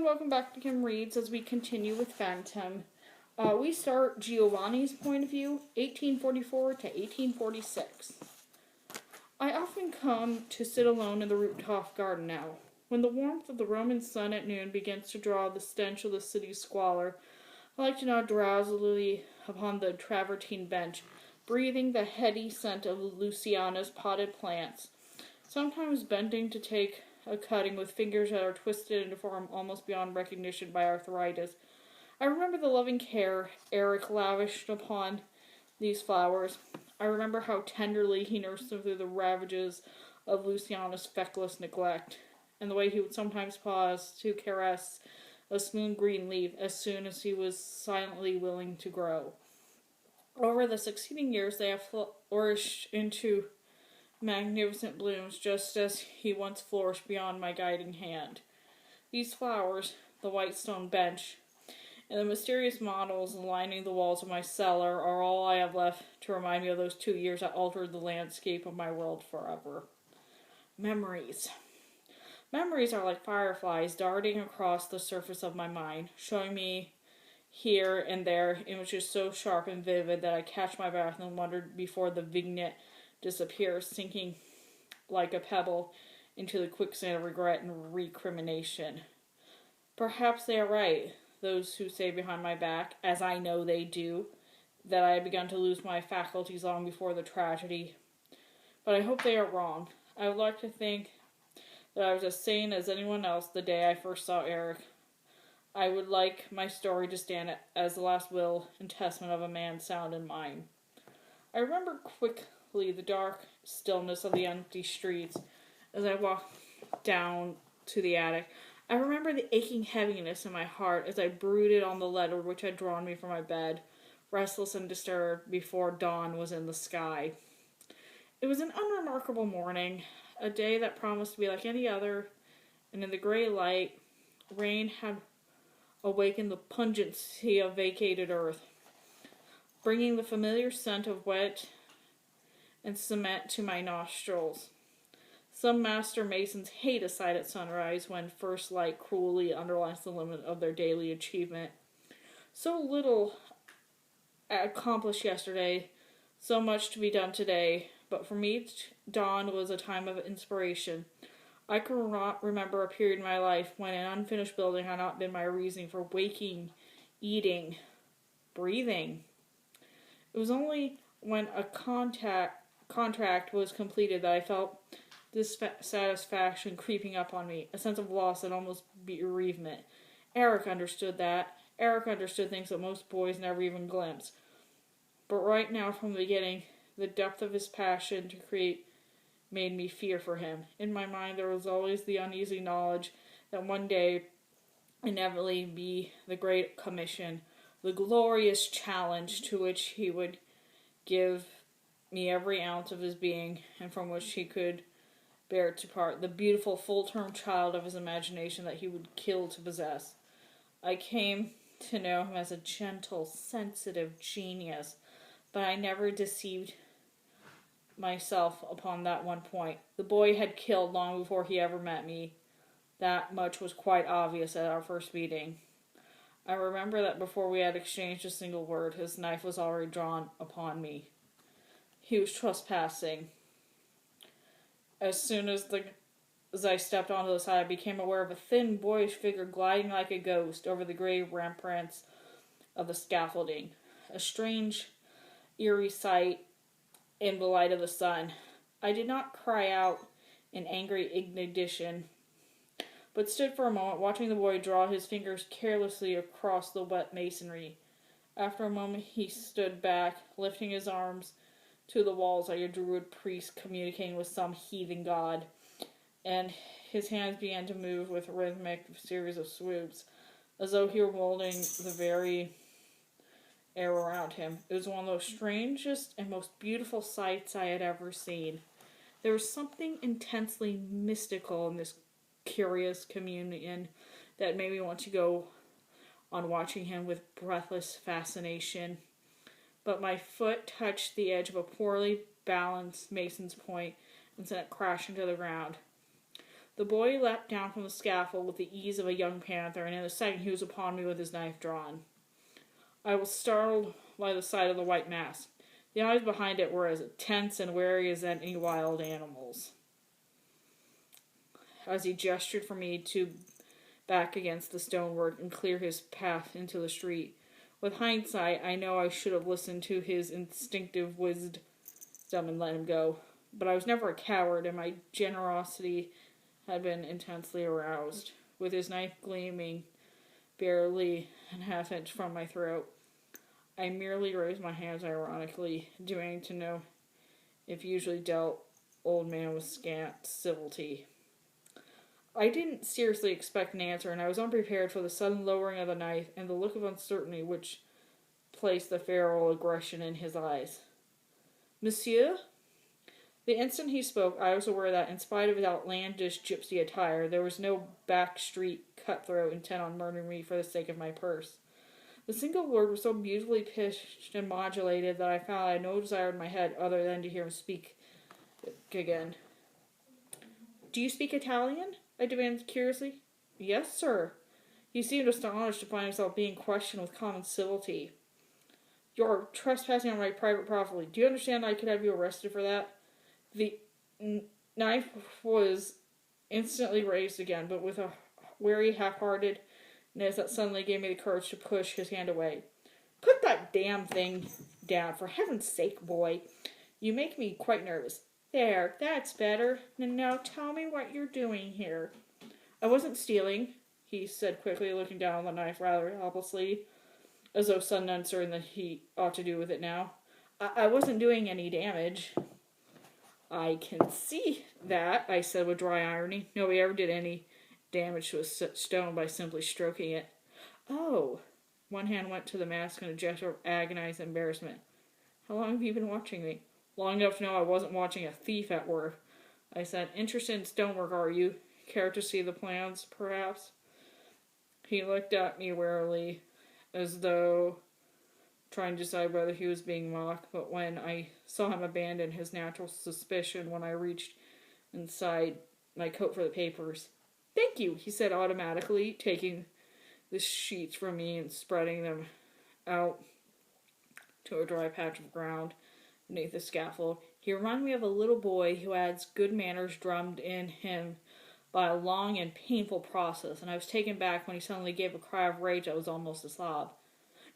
everyone, welcome back to Kim Reads as we continue with Phantom. We start Giovanni's point of view, 1844 to 1846. I often come to sit alone in the rooftop garden now. When the warmth of the Roman sun at noon begins to draw the stench of the city's squalor, I like to nod drowsily upon the travertine bench, breathing the heady scent of Luciana's potted plants, sometimes bending to take a cutting with fingers that are twisted into form almost beyond recognition by arthritis. I remember the loving care Erik lavished upon these flowers. I remember how tenderly he nursed them through the ravages of Luciana's feckless neglect, and the way he would sometimes pause to caress a smooth green leaf as soon as he was silently willing to grow. Over the succeeding years, they have flourished into magnificent blooms, just as he once flourished beyond my guiding hand. These flowers, the white stone bench, and the mysterious models lining the walls of my cellar are all I have left to remind me of those 2 years that altered the landscape of my world forever. Memories. Memories are like fireflies darting across the surface of my mind, showing me here and there images so sharp and vivid that I catch my breath and wonder before the vignette disappears, sinking like a pebble into the quicksand of regret and recrimination. Perhaps they are right, those who say behind my back, as I know they do, that I had begun to lose my faculties long before the tragedy. But I hope they are wrong. I would like to think that I was as sane as anyone else the day I first saw Erik. I would like my story to stand as the last will and testament of a man's sound and mind. I remember quickly the dark stillness of the empty streets as I walked down to the attic. I remember the aching heaviness in my heart as I brooded on the letter which had drawn me from my bed, restless and disturbed before dawn was in the sky. It was an unremarkable morning, a day that promised to be like any other, and in the gray light, rain had awakened the pungency of vacated earth, bringing the familiar scent of wet and cement to my nostrils. Some master masons hate a sight at sunrise when first light cruelly underlines the limit of their daily achievement. So little accomplished yesterday, so much to be done today, but for me, dawn was a time of inspiration. I could not remember a period in my life when an unfinished building had not been my reasoning for waking, eating, breathing. It was only when a contract was completed that I felt dissatisfaction creeping up on me, a sense of loss and almost bereavement. Erik understood that. Erik understood things that most boys never even glimpse. But right now, from the beginning, the depth of his passion to create made me fear for him. In my mind, there was always the uneasy knowledge that one day inevitably be the Great Commission, the glorious challenge to which he would give me every ounce of his being, and from which he could bear to part, the beautiful full-term child of his imagination that he would kill to possess. I came to know him as a gentle, sensitive genius, but I never deceived myself upon that one point. The boy had killed long before he ever met me. That much was quite obvious at our first meeting. I remember that before we had exchanged a single word, his knife was already drawn upon me. He was trespassing. As soon as I stepped onto the side, I became aware of a thin, boyish figure gliding like a ghost over the gray ramparts of the scaffolding. A strange, eerie sight in the light of the sun. I did not cry out in angry indignation, but stood for a moment watching the boy draw his fingers carelessly across the wet masonry. After a moment he stood back, lifting his arms to the walls like a druid priest communicating with some heathen god, and his hands began to move with a rhythmic series of swoops, as though he were molding the very air around him. It was one of the strangest and most beautiful sights I had ever seen. There was something intensely mystical in this curious communion that made me want to go on watching him with breathless fascination. But my foot touched the edge of a poorly balanced mason's point and sent it crashing to the ground. The boy leapt down from the scaffold with the ease of a young panther, and in a second he was upon me with his knife drawn. I was startled by the sight of the white mask. The eyes behind it were as tense and wary as any wild animal's. As he gestured for me to back against the stonework and clear his path into the street. With hindsight, I know I should have listened to his instinctive wisdom and let him go. But I was never a coward, and my generosity had been intensely aroused. With his knife gleaming barely a half-inch from my throat, I merely raised my hands ironically, demanding to know if usually dealt old man with scant civility. I didn't seriously expect an answer, and I was unprepared for the sudden lowering of the knife and the look of uncertainty which placed the feral aggression in his eyes. Monsieur? The instant he spoke, I was aware that, in spite of his outlandish gypsy attire, there was no back-street cutthroat intent on murdering me for the sake of my purse. The single word was so beautifully pitched and modulated that I found I had no desire in my head other than to hear him speak again. Do you speak Italian? I demanded curiously. Yes, sir. He seemed astonished to find himself being questioned with common civility. You're trespassing on my private property. Do you understand I could have you arrested for that? The knife was instantly raised again, but with a wary half-heartedness that suddenly gave me the courage to push his hand away. Put that damn thing down, for heaven's sake, boy. You make me quite nervous. There, that's better. Now tell me what you're doing here. I wasn't stealing, he said quickly, looking down on the knife rather helplessly, as though suddenly uncertain that he ought to do with it now. I wasn't doing any damage. I can see that, I said with dry irony. Nobody ever did any damage to a stone by simply stroking it. Oh. One hand went to the mask in a gesture of agonized embarrassment. How long have you been watching me? Long enough to know I wasn't watching a thief at work. I said, interested in stonework, are you? Care to see the plans, perhaps? He looked at me warily, as though trying to decide whether he was being mocked, but when I saw him abandon his natural suspicion when I reached inside my coat for the papers. Thank you, he said automatically, taking the sheets from me and spreading them out to a dry patch of ground beneath the scaffold. He reminded me of a little boy who had good manners drummed in him by a long and painful process, and I was taken back when he suddenly gave a cry of rage that was almost a sob.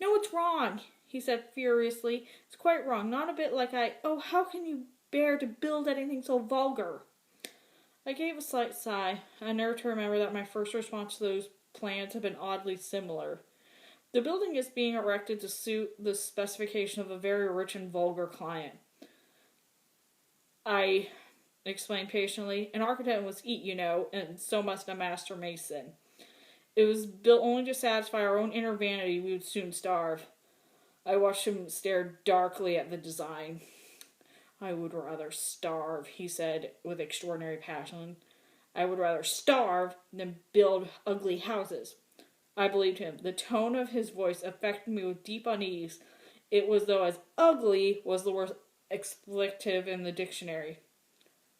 No, it's wrong, he said furiously. It's quite wrong. Not a bit like Oh, how can you bear to build anything so vulgar? I gave a slight sigh, unnerved to remember that my first response to those plans had been oddly similar. The building is being erected to suit the specification of a very rich and vulgar client. I explained patiently. An architect must eat, you know, and so must a master mason. It was built only to satisfy our own inner vanity. We would soon starve. I watched him stare darkly at the design. I would rather starve, he said with extraordinary passion. I would rather starve than build ugly houses. I believed him. The tone of his voice affected me with deep unease. It was though as ugly was the worst expletive in the dictionary.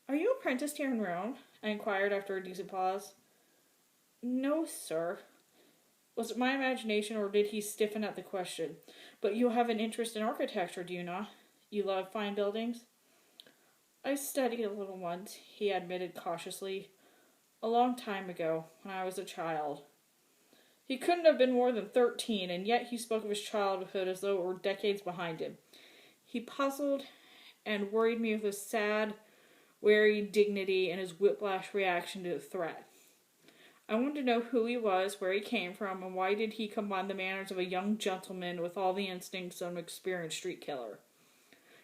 Are you apprenticed here in Rome? I inquired after a decent pause. No, sir. Was it my imagination, or did he stiffen at the question? But you have an interest in architecture, do you not? You love fine buildings? I studied a little once, he admitted cautiously. A long time ago, when I was a child. He couldn't have been more than 13, and yet he spoke of his childhood as though it were decades behind him. He puzzled and worried me with his sad, wary dignity and his whiplash reaction to the threat. I wanted to know who he was, where he came from, and why did he combine the manners of a young gentleman with all the instincts of an experienced street killer.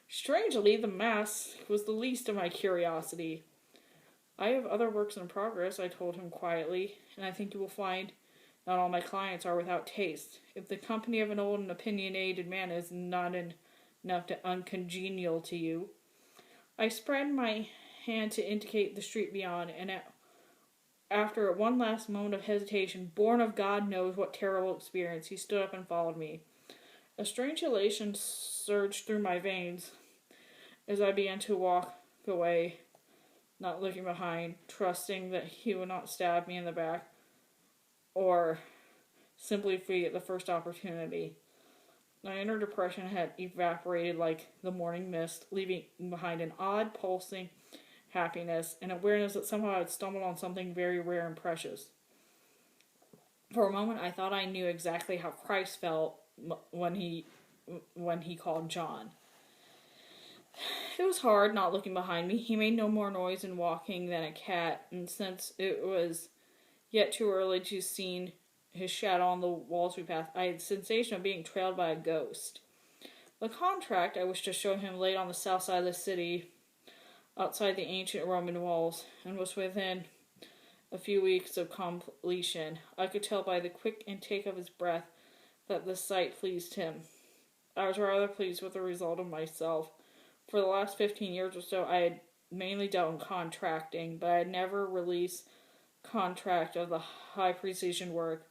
Strangely, the mask was the least of my curiosity. I have other works in progress, I told him quietly, and I think you will find not all my clients are without taste. If the company of an old and opinionated man is not enough to uncongenial to you. I spread my hand to indicate the street beyond, and after one last moment of hesitation, born of God knows what terrible experience, he stood up and followed me. A strange elation surged through my veins as I began to walk away not looking behind, trusting that he would not stab me in the back, or simply flee at the first opportunity. My inner depression had evaporated like the morning mist, leaving behind an odd, pulsing happiness and awareness that somehow I had stumbled on something very rare and precious. For a moment, I thought I knew exactly how Christ felt when he called John. It was hard not looking behind me. He made no more noise in walking than a cat, and since it was yet too early to see his shadow on the walls we passed, I had the sensation of being trailed by a ghost. The contract I wished to show him laid on the south side of the city, outside the ancient Roman walls, and was within a few weeks of completion. I could tell by the quick intake of his breath that the sight pleased him. I was rather pleased with the result of myself. For the last 15 years or so, I had mainly dealt in contracting, but I had never released contract of the high precision work.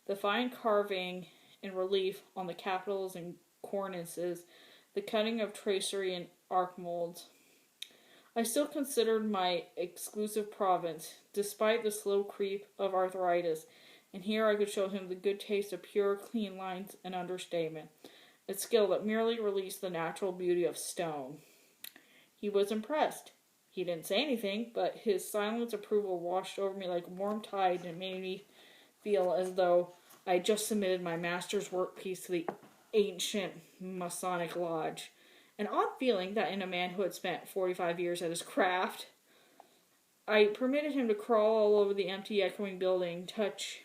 The fine carving and relief on the capitals and cornices, the cutting of tracery and arc molds, I still considered my exclusive province, despite the slow creep of arthritis, and here I could show him the good taste of pure, clean lines and understatement, a skill that merely released the natural beauty of stone. He was impressed. He didn't say anything, but his silent approval washed over me like a warm tide and made me feel as though I had just submitted my master's workpiece to the ancient Masonic lodge. An odd feeling that in a man who had spent 45 years at his craft. I permitted him to crawl all over the empty, echoing building, touch